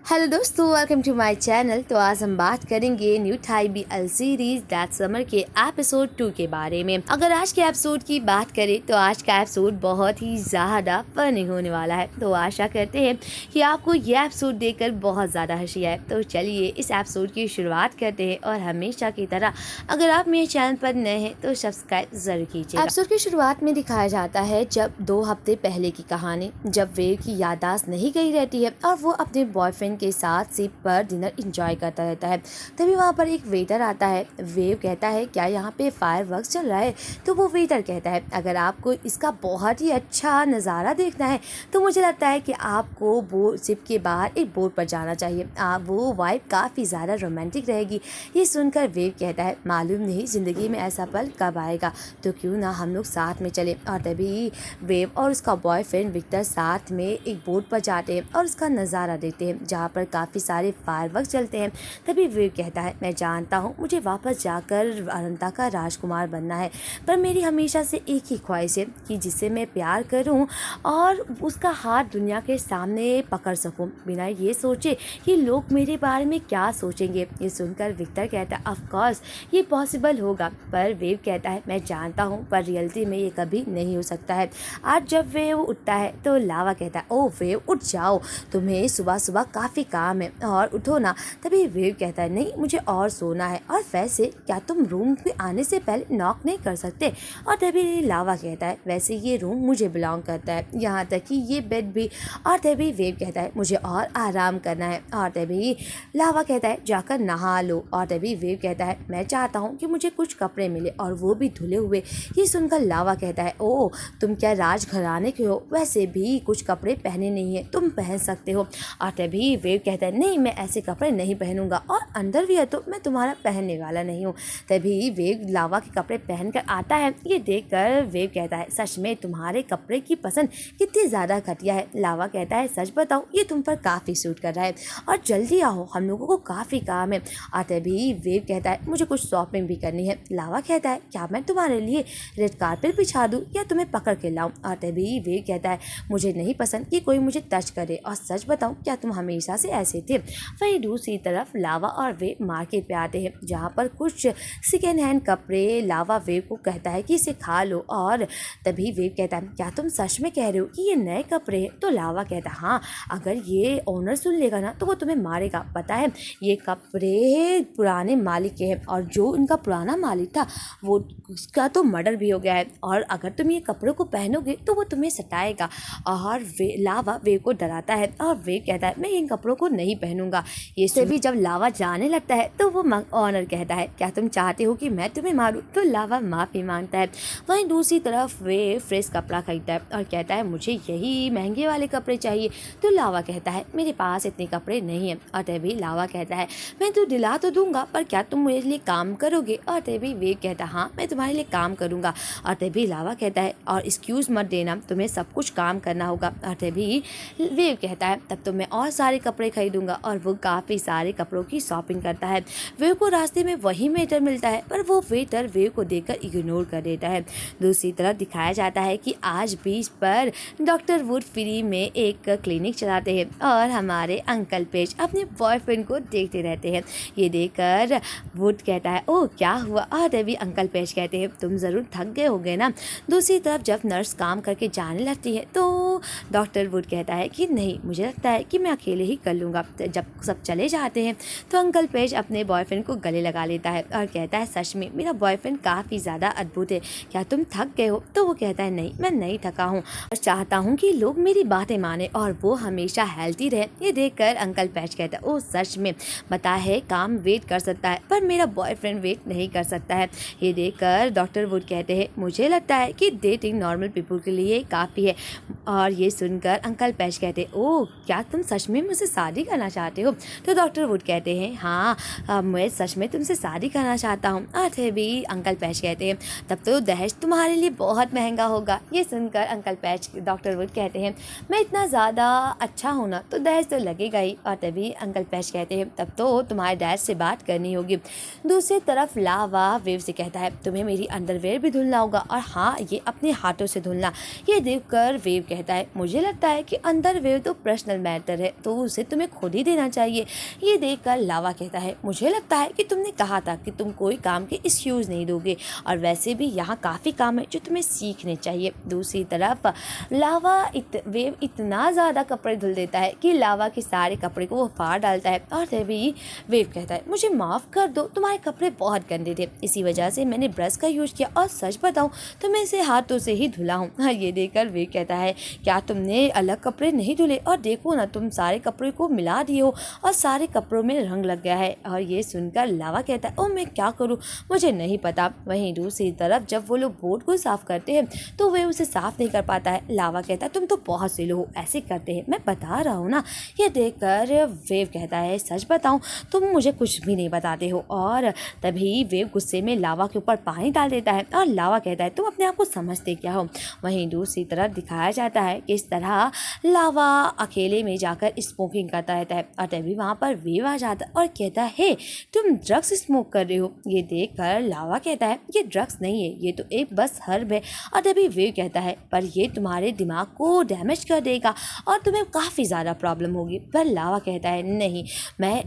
Hello दोस्तों, welcome to my channel. तो आज हम बात करेंगे new Thai BL series that summer के एपिसोड 2 के बारे में। अगर आज के एपिसोड की बात करें तो आज का एपिसोड बहुत ही ज़्यादा फनी होने वाला है। तो आशा करते हैं कि आपको ये एपिसोड देखकर बहुत ज़्यादा हंसी आए। तो चलिए इस एपिसोड की शुरुआत करते हैं और हमेशा की तरह अगर आप मेरे चैनल पर नए हैं तो सब्सक्राइब जरूर कीजिए। एपिसोड की शुरुआत में दिखाया जाता है जब 2 हफ्ते पहले की कहानी, जब वेव की याददाश्त नहीं गई रहती है और वो अपने बॉयफ्रेंड के साथ शिप पर डिनर एंजॉय करता रहता है। तभी वहाँ पर एक वेटर आता है। वेव कहता है क्या यहाँ पे फायरवर्क्स चल रहा है? तो वो वेटर कहता है अगर आपको इसका बहुत ही अच्छा नज़ारा देखना है तो मुझे लगता है कि आपको वो शिप के बाहर एक बोट पर जाना चाहिए। वो वाइब काफ़ी ज़्यादा रोमांटिक रहेगी। ये सुनकर वेव कहता है मालूम नहीं ज़िंदगी में ऐसा पल कब आएगा, तो क्यों ना हम लोग साथ में चले। और तभी वेव और उसका बॉयफ्रेंड विक्टर साथ में एक बोट पर जाते हैं और उसका नज़ारा देखते हैं जहाँ पर काफ़ी सारे फायरवर्क्स चलते हैं। तभी वेव कहता है मैं जानता हूँ मुझे वापस जाकर अनंता का राजकुमार बनना है, पर मेरी हमेशा से एक ही ख्वाहिश है कि जिसे मैं प्यार करूँ और उसका हाथ दुनिया के सामने पकड़ सकूँ बिना ये सोचे कि लोग मेरे बारे में क्या सोचेंगे। ये सुनकर विक्टर कहता है ऑफ कोर्स ये पॉसिबल होगा, पर वेव कहता है मैं जानता हूँ पर रियलिटी में ये कभी नहीं हो सकता है। आज जब वेव उठता है तो लावा कहता है ओ वेव उठ जाओ, तुम्हें सुबह सुबह काफ़ी काम है और उठो ना। तभी वेव कहता है नहीं मुझे और सोना है, और वैसे क्या तुम रूम में आने से पहले नॉक नहीं कर सकते? और तभी लावा कहता है वैसे ये रूम मुझे बिलोंग करता है, यहाँ तक कि ये बेड भी। और तभी वेव कहता है मुझे और आराम करना है। और तभी लावा कहता है जाकर नहा लो। और तभी वेव कहता है मैं चाहता हूँ कि मुझे कुछ कपड़े मिले और वो भी धुले हुए। ये सुनकर लावा कहता है ओ तुम क्या राजघराने के हो, वैसे भी कुछ कपड़े पहने नहीं है, तुम पहन सकते हो। और तभी वेव कहता है नहीं मैं ऐसे कपड़े नहीं पहनूंगा, और अंडरवियर तो मैं तुम्हारा पहनने वाला नहीं हूँ। तभी वेव लावा के कपड़े पहनकर आता है। ये देखकर वेव कहता है सच में तुम्हारे कपड़े की पसंद कितनी ज़्यादा घटिया है। लावा कहता है सच बताओ ये तुम पर काफ़ी सूट कर रहा है, और जल्दी आओ हम लोगों को काफ़ी काम है। और तभी वेव कहता है मुझे कुछ शॉपिंग भी करनी है। लावा कहता है क्या मैं तुम्हारे लिए रेड कारपेट बिछा दूँ या तुम्हें पकड़ के लाऊं? और तभी वेव कहता है मुझे नहीं पसंद कि कोई मुझे टच करे, और सच बताऊं क्या तुम हमेशा से ऐसे थे। वहीं दूसरी तरफ लावा और वेव मार्केट पे आते हैं जहाँ पर कुछ सेकेंड हैंड कपड़े। लावा वेव को कहता है कि इसे खा लो, और तभी वेव कहता है क्या तुम सच में कह रहे हो कि ये नए कपड़े हैं? तो लावा कहता है हाँ अगर ये ओनर सुन लेगा ना तो वो तुम्हें मारेगा। पता है ये कपड़े पुराने मालिक के हैं, और जो इनका पुराना मालिक था वो उसका तो मर्डर भी हो गया है, और अगर तुम ये कपड़ों को पहनोगे तो वो तुम्हें सताएगा। और लावा वेव को डराता है, और वेव कहता है मैं इन कपड़ों को नहीं पहनूंगा। ये से भी जब लावा जाने लगता है तो वो ऑनर कहता है क्या तुम चाहते हो कि मैं तुम्हें मारूं? तो लावा माफ़ी मांगता है। वहीं दूसरी तरफ वेव फ्रेश कपड़ा खरीदता है और कहता है मुझे यही महंगे वाले कपड़े चाहिए। तो लावा कहता है मेरे पास इतने कपड़े नहीं हैं। और तभी लावा कहता है मैं तो दिला तो दूंगा, पर क्या तुम मेरे लिए काम करोगे? और तभी वेव कहता है हाँ मैं तुम्हारे लिए काम करूंगा। और तभी लावा कहता है और एक्सक्यूज़ मत देना, तुम्हें सब कुछ काम करना होगा। और तभी वेव कहता है तब तो मैं और सारे कपड़े खरीदूंगा, और वो काफ़ी सारे कपड़ों की शॉपिंग करता है। वेव को रास्ते में वही वेटर मिलता है, पर वो वेटर वेव को देखकर इग्नोर कर देता है। दूसरी तरफ दिखाया जाता है कि आज बीच पर डॉक्टर वुड फ्री में एक क्लिनिक चलाते हैं, और हमारे अंकल पेज अपने बॉयफ्रेंड को देखते रहते हैं। ये देखकर वुड कहता है ओह क्या हुआ? और तभी अंकल पेज कहते हैं तुम ज़रूर थक गए होगे ना। दूसरी तरफ जब नर्स काम करके जाने लगती है तो डॉक्टर वुड कहता है कि नहीं मुझे लगता है कि मैं अकेले ही कर लूँगा। जब सब चले जाते हैं तो अंकल पेज अपने बॉयफ्रेंड को गले लगा लेता है और कहता है सच में मेरा बॉयफ्रेंड काफ़ी ज़्यादा अद्भुत है, क्या तुम थक गए हो? तो वो कहता है नहीं मैं नहीं थका हूँ, और चाहता हूँ कि लोग मेरी बातें माने और वो हमेशा हेल्थी रहे। ये देखकर अंकल पेज कहता है ओह सच में बता है काम वेट कर सकता है, पर मेरा बॉयफ्रेंड वेट नहीं कर सकता है। ये देखकर डॉक्टर वुड कहते हैं मुझे लगता है कि डेटिंग नॉर्मल पीपल के लिए काफ़ी है। और ये सुनकर अंकल पेज कहते हैं ओह क्या तुम सच में मुझसे शादी करना चाहते हो? तो डॉक्टर वुड कहते हैं हाँ मैं सच में तुमसे शादी करना चाहता हूँ। और भी अंकल पेज कहते हैं तब तो दहेज तुम्हारे लिए बहुत महंगा होगा। ये सुनकर अंकल पेज डॉक्टर वुड कहते हैं मैं इतना ज़्यादा अच्छा हूँ ना तो दहेज तो लगेगा ही। और तभी अंकल पेज कहते हैं तब तो तुम्हारे डैड से बात करनी होगी। दूसरी तरफ लावा वेव से कहता है तुम्हें मेरी अंडरवेयर भी धुलना होगा, और हाँ ये अपने हाथों से धुलना। ये देखकर वेव कहता है मुझे लगता है कि अंडरवेयर तो पर्सनल मैटर है, तो उसे तुम्हें खुद ही देना चाहिए। ये देखकर लावा कहता है मुझे लगता है कि तुमने कहा था कि तुम कोई काम के एक्सक्यूज़ नहीं दोगे, और वैसे भी यहाँ काफ़ी काम है जो तुम्हें सीखने चाहिए। दूसरी तरफ वेव इतना ज़्यादा कपड़े धुल देता है कि लावा के सारे कपड़े को वो फाड़ डालता है, और तभी वेव कहता है मुझे माफ़ कर दो, तुम्हारे कपड़े बहुत गंदे थे, इसी वजह से मैंने ब्रश का यूज़ किया, और सच बताऊँ तो मैं इसे हाथों से ही धुला हूँ। ये देखकर वेव कहता है क्या तुमने अलग कपड़े नहीं धुले, और देखो ना तुम सारे कपड़े को मिला दिए हो और सारे कपड़ों में रंग लग गया है। और ये सुनकर लावा कहता है ओ मैं क्या करूँ, मुझे नहीं पता। वहीं दूसरी तरफ जब वो लोग बोर्ड को साफ करते हैं तो वे उसे साफ नहीं कर पाता है। लावा कहता है तुम तो बहुत सिलो हो, ऐसे करते हैं, मैं बता रहा हूँ ना। ये देखकर वेव कहता है सच बताऊँ तुम मुझे कुछ भी नहीं बताते हो, और तभी वेव गुस्से में लावा के ऊपर पानी डाल देता है, और लावा कहता है तुम अपने आप को समझते क्या हो। वहीं दूसरी तरफ दिखाया जाता है कि इस तरह लावा अकेले में जाकर स्मोकिंग करता रहता है, और तभी वहाँ पर वेव आ जाता है और कहता है तुम ड्रग्स स्मोक कर रहे हो। ये देखकर लावा कहता है ये ड्रग्स नहीं है, ये तो एक बस हर्ब है। और तभी वेव कहता है पर ये तुम्हारे दिमाग को डैमेज कर देगा और तुम्हें काफ़ी ज़्यादा प्रॉब्लम होगी। पर लावा कहता है नहीं,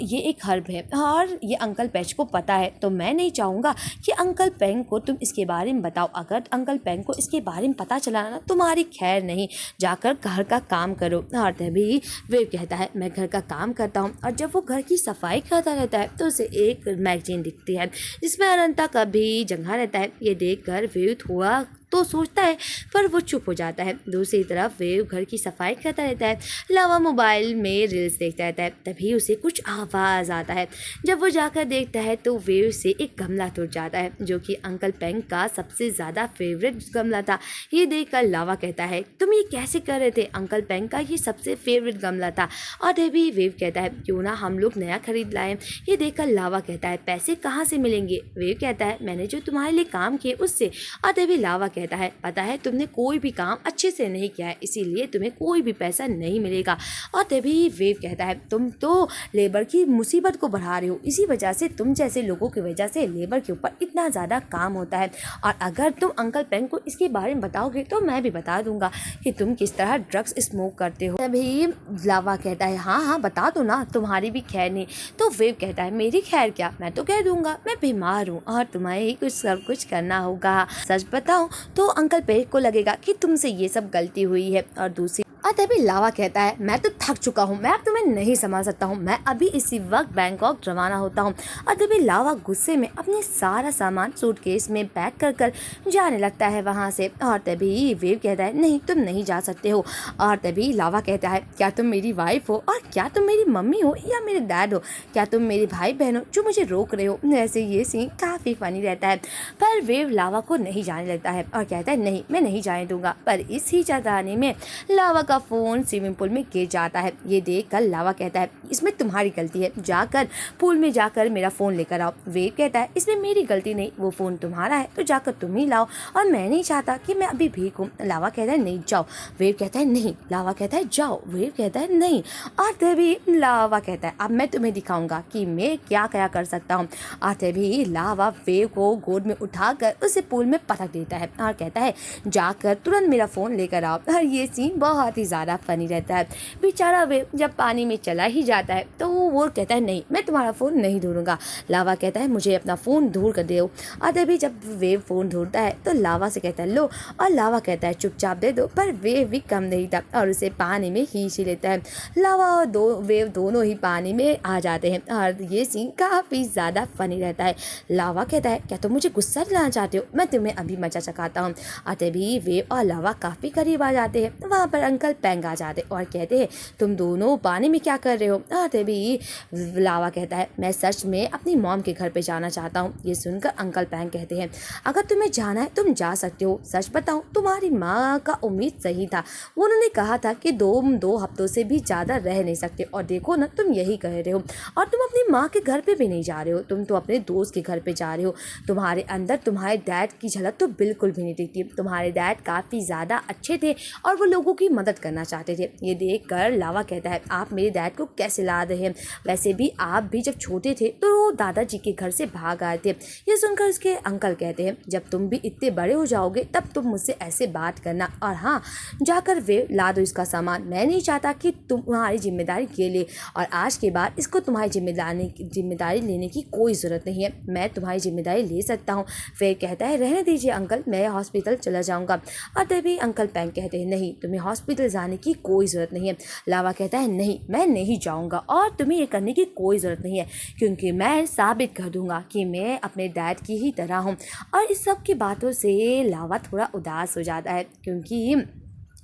ये एक हर्ब है और ये अंकल पैच को पता है, तो मैं नहीं चाहूँगा कि अंकल पेंग को तुम इसके बारे में बताओ। अगर अंकल पेंग को इसके बारे में पता चला ना तुम्हारी खैर नहीं, जाकर घर का काम करो। और तभी वेव कहता है मैं घर का काम करता हूँ। और जब वो घर की सफाई करता रहता है तो उसे एक मैगजीन दिखती है जिसमें अनंता का भी जगह रहता है। ये देखकर वेव थोड़ा तो सोचता है पर वो चुप हो जाता है। दूसरी तरफ वेव घर की सफाई करता रहता है, लावा मोबाइल में रील्स देखता रहता है। तभी उसे कुछ आवाज़ आता है। जब वो जाकर देखता है तो वेव से एक गमला टूट जाता है जो कि अंकल पेंग का सबसे ज़्यादा फेवरेट गमला था। ये देखकर लावा कहता है तुम ये कैसे कर रहे थे, अंकल पेंग का ये सबसे फेवरेट गमला था। और तभी वेव कहता है क्यों ना हम लोग नया खरीद लाएं। ये देखकर लावा कहता है पैसे कहाँ से मिलेंगे। वेव कहता है मैंने जो तुम्हारे लिए काम किए उससे। और तभी लावा कहता है पता है तुमने कोई भी काम अच्छे से नहीं किया है, इसीलिए तुम्हें कोई भी पैसा नहीं मिलेगा। और तभी वेव कहता है तुम तो लेबर की मुसीबत को बढ़ा रहे हो, इसी वजह से तुम जैसे लोगों की वजह से लेबर के ऊपर इतना ज़्यादा काम होता है। और अगर तुम अंकल पेंग को इसके बारे में बताओगे तो मैं भी बता दूंगा कि तुम किस तरह ड्रग्स स्मोक करते हो। तभी लावा कहता है हाँ हाँ बता दो ना, तुम्हारी भी खैर नहीं। तो वेव कहता है मेरी खैर क्या, मैं तो कह दूंगा मैं बीमार हूँ और तुम्हें ही कुछ सब कुछ करना होगा। सच बताऊं तो अंकल पेंग को लगेगा कि तुमसे ये सब गलती हुई है। और दूसरी तभी लावा कहता है मैं तो थक चुका हूँ, मैं अब तुम्हें नहीं संभाल सकता हूँ, मैं अभी इसी वक्त बैंकॉक रवाना होता हूँ। और तभी लावा गुस्से में अपने सारा सामान सूटकेस में पैक कर कर जाने लगता है वहाँ से। और तभी वेव कहता है नहीं तुम नहीं जा सकते हो। और तभी लावा कहता है क्या तुम मेरी वाइफ हो, और क्या तुम मेरी मम्मी हो या मेरे डैड हो, क्या तुम मेरे भाई बहन हो जो मुझे रोक रहे हो। ऐसे ये सीन काफ़ी फनी रहता है। पर वेव लावा को नहीं जाने लगता है और कहता है नहीं मैं नहीं जाने दूंगा। पर इसी चौधाने में लावा का फोन स्विमिंग पूल में गिर जाता है। ये देखकर लावा कहता है इसमें तुम्हारी गलती है, जाकर पूल में जाकर मेरा फ़ोन लेकर आओ। वेव कहता है इसमें मेरी गलती नहीं, वो फ़ोन तुम्हारा है तो जाकर तुम ही लाओ, और मैं नहीं चाहता कि मैं अभी भीगूं। लावा कहता है नहीं जाओ। वेव कहता है नहीं। लावा कहता है जाओ। वेव कहता है नहीं। और तभी लावा कहता है अब मैं तुम्हें दिखाऊंगा कि मैं क्या क्या कर सकता हूँ। और तभी लावा वेव को गोद में उठाकर उसे पूल में पटक देता है और कहता है जाकर तुरंत मेरा फ़ोन लेकर आओ। और ये सीन बहुत ही ज़्यादा फनी रहता है। बेचारा वेव जब पानी में चला ही जाता है तो वो कहता है नहीं मैं तुम्हारा फ़ोन नहीं ढूंढूंगा। लावा कहता है मुझे अपना फ़ोन ढूंढ कर दो। और तभी जब वेव फ़ोन ढूंढता है तो लावा से कहता है लो, और लावा कहता है चुपचाप दे दो। पर वेव भी कम नहीं था और उसे पानी में खींच ही लेता है। लावा और वेव दोनों ही पानी में आ जाते हैं और ये सीन काफ़ी ज़्यादा फनी रहता है। लावा कहता है क्या तुम मुझे गुस्सा दिलाना चाहते हो, मैं तुम्हें अभी मजा चखाता हूँ। और तभी वेव और लावा काफ़ी करीब आ जाते हैं। वहाँ पर अंकल पेंग आ जाते और कहते हैं तुम दोनों पानी में क्या कर रहे हो। और तभी लावा कहता है मैं सच में अपनी मॉम के घर पे जाना चाहता हूँ। ये सुनकर अंकल पेंग कहते हैं अगर तुम्हें जाना है तुम जा सकते हो, सच बताऊँ तुम्हारी माँ का उम्मीद सही था, उन्होंने कहा था कि दो हफ्तों से भी ज़्यादा रह नहीं सकते, और देखो ना तुम यही कह रहे हो। और तुम अपनी माँ के घर पे भी नहीं जा रहे हो, तुम तो अपने दोस्त के घर पे जा रहे हो। तुम्हारे अंदर तुम्हारे डैड की झलक तो बिल्कुल भी नहीं दिखती। तुम्हारे डैड काफ़ी ज़्यादा अच्छे थे और वो लोगों की मदद करना चाहते थे। ये देख कर लावा कहता है आप मेरे डैड को कैसे ला रहे हैं, वैसे भी आप भी जब छोटे थे तो दादाजी के घर से भाग आए थे। ये सुनकर उसके अंकल कहते हैं, जब तुम भी इतने बड़े हो जाओगे तब तुम मुझसे ऐसे बात करना, और हाँ, जाकर वे ला दो इसका सामान। मैं नहीं चाहता कि तुम्हारी जिम्मेदारी के लिए, और आज के बाद इसको तुम्हारी जिम्मेदारी लेने की कोई ज़रूरत नहीं है। मैं तुम्हारी जिम्मेदारी ले सकता हूँ। फिर कहता है, रहने दीजिए अंकल, मैं हॉस्पिटल चला जाऊँगा। और तभी अंकल पेंग कहते हैं, नहीं, तुम्हें हॉस्पिटल जाने की कोई ज़रूरत नहीं है। लावा कहता है, नहीं, मैं नहीं जाऊँगा और तुम्हें ये करने की कोई ज़रूरत नहीं है, क्योंकि मैं साबित कर दूँगा कि मैं अपने डैड की ही तरह हूँ। और इस सब की बातों से लावा थोड़ा उदास हो जाता है, क्योंकि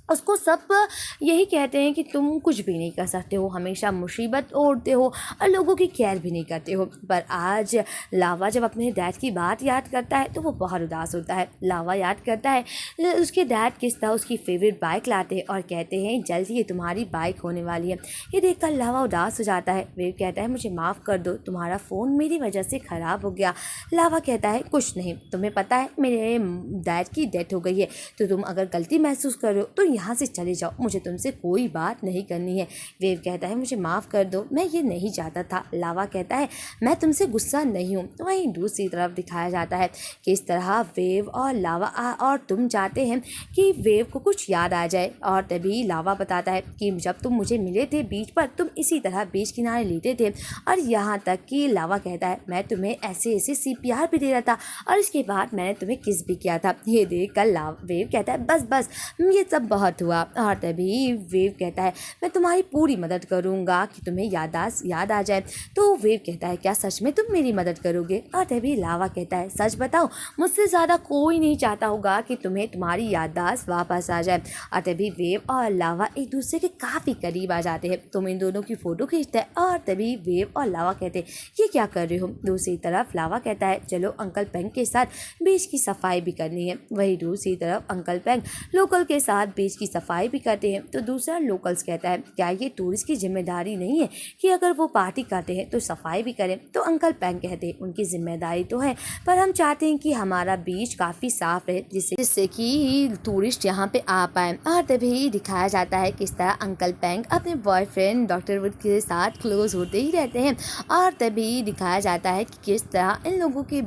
उसको सब यही कहते हैं कि तुम कुछ भी नहीं कर सकते हो, हमेशा मुसीबत ओढ़ते हो और लोगों की केयर भी नहीं करते हो। पर आज लावा जब अपने डैड की बात याद करता है तो वो बहुत उदास होता है। लावा याद करता है उसके डैड किस तरह उसकी फेवरेट बाइक लाते हैं और कहते हैं, जल्द ही ये तुम्हारी बाइक होने वाली है। ये देखकर लावा उदास हो जाता है। वे कहता है, मुझे माफ़ कर दो, तुम्हारा फ़ोन मेरी वजह से ख़राब हो गया। लावा कहता है, कुछ नहीं, तुम्हें पता है मेरे डैड की डेथ हो गई है, तो तुम अगर गलती महसूस करो तो यहाँ से चले जाओ, मुझे तुमसे कोई बात नहीं करनी है। वेव कहता है, मुझे माफ़ कर दो, मैं ये नहीं चाहता था। लावा कहता है, मैं तुमसे गुस्सा नहीं हूँ। तो वहीं दूसरी तरफ दिखाया जाता है कि इस तरह वेव और लावा और तुम चाहते हैं कि वेव को कुछ याद आ जाए, और तभी लावा बताता है कि जब तुम मुझे मिले थे बीच पर, तुम इसी तरह बीच किनारे लेटे थे, और यहाँ तक कि लावा कहता है, मैं तुम्हें ऐसे ऐसे CPR भी दे रहा था और इसके बाद मैंने तुम्हें किस भी किया था। ये देख कर वेव कहता है, बस बस, ये सब बहुत हुआ। और तभी वेव कहता है, मैं तुम्हारी पूरी मदद करूँगा कि तुम्हें याद आ जाए। तो वेव कहता है, क्या सच में तुम मेरी मदद करोगे? और तभी लावा कहता है, सच बताओ, मुझसे ज़्यादा कोई नहीं चाहता होगा कि तुम्हें तुम्हारी याददाश्त वापस आ जाए। और तभी वेव और लावा एक दूसरे के काफ़ी करीब आ जाते हैं। तुम इन दोनों की फ़ोटो खींचते हैं। और तभी वेव और लावा कहते हैं, ये क्या कर रहे हो? दूसरी तरफ लावा कहता है, चलो अंकल पेंग के साथ बीच की सफाई भी करनी है। वही दूसरी तरफ अंकल पेंग लोकल के साथ बीच की सफाई भी करते हैं। तो दूसरा लोकल्स कहता है, क्या ये टूरिस्ट की जिम्मेदारी नहीं है कि अगर वो पार्टी करते हैं तो सफाई भी करें? तो अंकल पेंग कहते हैं, उनकी जिम्मेदारी तो है, पर हम चाहते हैं कि हमारा बीच काफ़ी साफ रहे, जिससे कि टूरिस्ट यहाँ पे आ पाए। और तभी दिखाया जाता है किस तरह अंकल पेंग अपने बॉयफ्रेंड डॉक्टर वुड के साथ क्लोज होते ही रहते हैं। और तभी दिखाया जाता है कि किस तरह इन लोगों के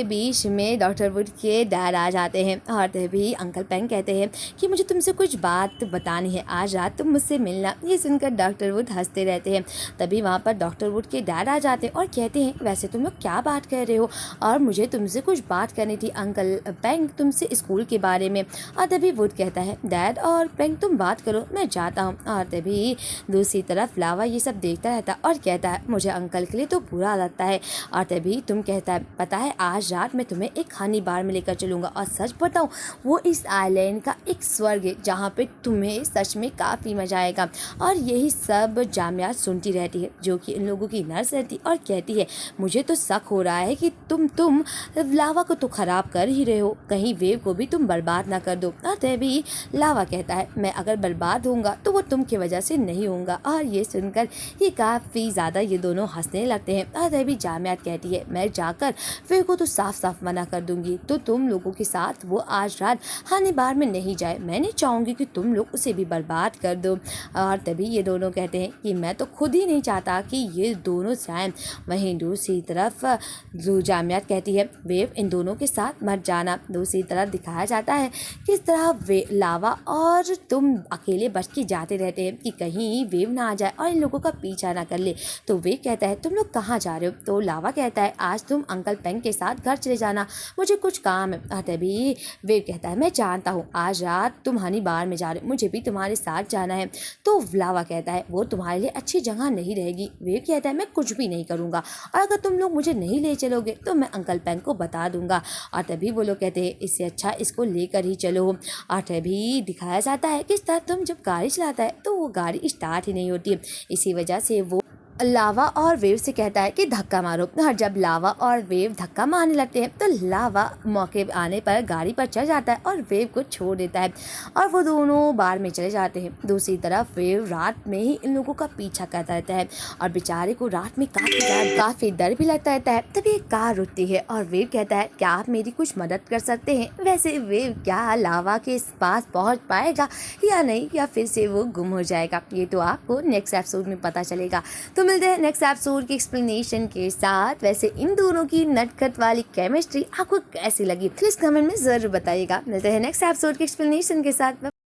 बीच में डॉक्टर वुड के डैड आ जाते हैं। और तभी अंकल पेंग कहते हैं कि मुझे तुमसे कुछ बात बतानी है, आज रात तुम मुझसे मिलना। ये सुनकर डॉक्टर वुड हंसते रहते हैं। तभी वहाँ पर डॉक्टर वुड के डैड आ जाते हैं और कहते हैं, वैसे तुम लोग क्या बात कर रहे हो? और मुझे तुमसे कुछ बात करनी थी अंकल पेंग, तुमसे स्कूल के बारे में। और तभी वुड कहता है, डैड और पेंग तुम बात करो, मैं जाता हूँ। और तभी दूसरी तरफ लावा ये सब देखता रहता और कहता है, मुझे अंकल के लिए तो बुरा लगता है। और तभी तुम कहता है, पता है आज रात मैं तुम्हें एक हनी बार में लेकर चलूँगा, और सच बताऊँ वो इस आइलैंड का एक स्वर्ग है जहाँ पे तुम्हें सच में काफ़ी मज़ा आएगा। और यही सब जामिया सुनती रहती है, जो कि इन लोगों की नर्स रहती और कहती है, मुझे तो शक हो रहा है कि तुम लावा को तो ख़राब कर ही रहे हो, कहीं वेव को भी तुम बर्बाद ना कर दो। और तभी लावा कहता है, मैं अगर बर्बाद होऊंगा तो वो तुम की वजह से नहीं होऊंगा। और ये सुनकर ये काफ़ी ज़्यादा ये दोनों हंसने लगते हैं। और तभी जामियात कहती है, मैं जाकर वेव को तो साफ साफ मना कर दूंगी, तो तुम लोगों के साथ वो आज रात हनी बार में नहीं जाए। मैं नहीं चाहूँगी कि तुम लोग उसे भी बर्बाद कर दो। और तभी ये दोनों कहते हैं कि मैं तो खुद ही नहीं चाहता कि ये दोनों जाएं। वहीं दूसरी तरफ जामियात कहती है, वेव इन दोनों के साथ मत जाना। दूसरी तरफ दिखाया जाता है किस तरह लावा और तुम अकेले बच के जाते रहते हैं कि कहीं वेव ना आ जाए और इन लोगों का पीछा ना कर ले। तो वेव कहता है, तुम लोग कहाँ जा रहे हो? तो लावा कहता है, आज तुम अंकल पेंग के साथ घर चले जाना, मुझे कुछ काम है। तभी वेव कहता है, मैं जानता हूँ आज रात तुम हनी बार में जा रहे हो, मुझे भी तुम्हारे साथ जाना है। तो लावा कहता है, वो तुम्हारे लिए अच्छी जगह नहीं रहेगी। वेव कहता है, मैं कुछ भी नहीं करूँगा, और अगर तुम लोग मुझे नहीं ले चलोगे तो मैं अंकल पेंग को बता दूंगा। और तभी वो लोग कहते हैं, इससे अच्छा इसको लेकर ही चलो। और तभी दिखाया जाता है कि तुम जब गाड़ी चलाता है तो वो गाड़ी स्टार्ट ही नहीं होती है, इसी वजह से वो लावा और वेव से कहता है कि धक्का मारो। और जब लावा और वेव धक्का मारने लगते हैं तो लावा मौके आने पर गाड़ी पर चढ़ जाता है और वेव को छोड़ देता है और वो दोनों बार में चले जाते हैं। दूसरी तरफ वेव रात में ही इन लोगों का पीछा करता रहता है और बेचारे को रात में काफी डर भी लगता रहता है। तभी एक कार रुकती है और वेव कहता है क्या आप मेरी कुछ मदद कर सकते हैं। वैसे वेव क्या लावा के पास पहुंच पाएगा या नहीं, या फिर से वो गुम हो जाएगा, ये तो आपको नेक्स्ट एपिसोड में पता चलेगा। तो मिलते हैं नेक्स्ट एपिसोड की एक्सप्लेनेशन के साथ। वैसे इन दोनों की नटखट वाली केमिस्ट्री आपको कैसी लगी प्लीज कमेंट में जरूर बताइएगा। मिलते हैं नेक्स्ट एपिसोड की एक्सप्लेनेशन के साथ।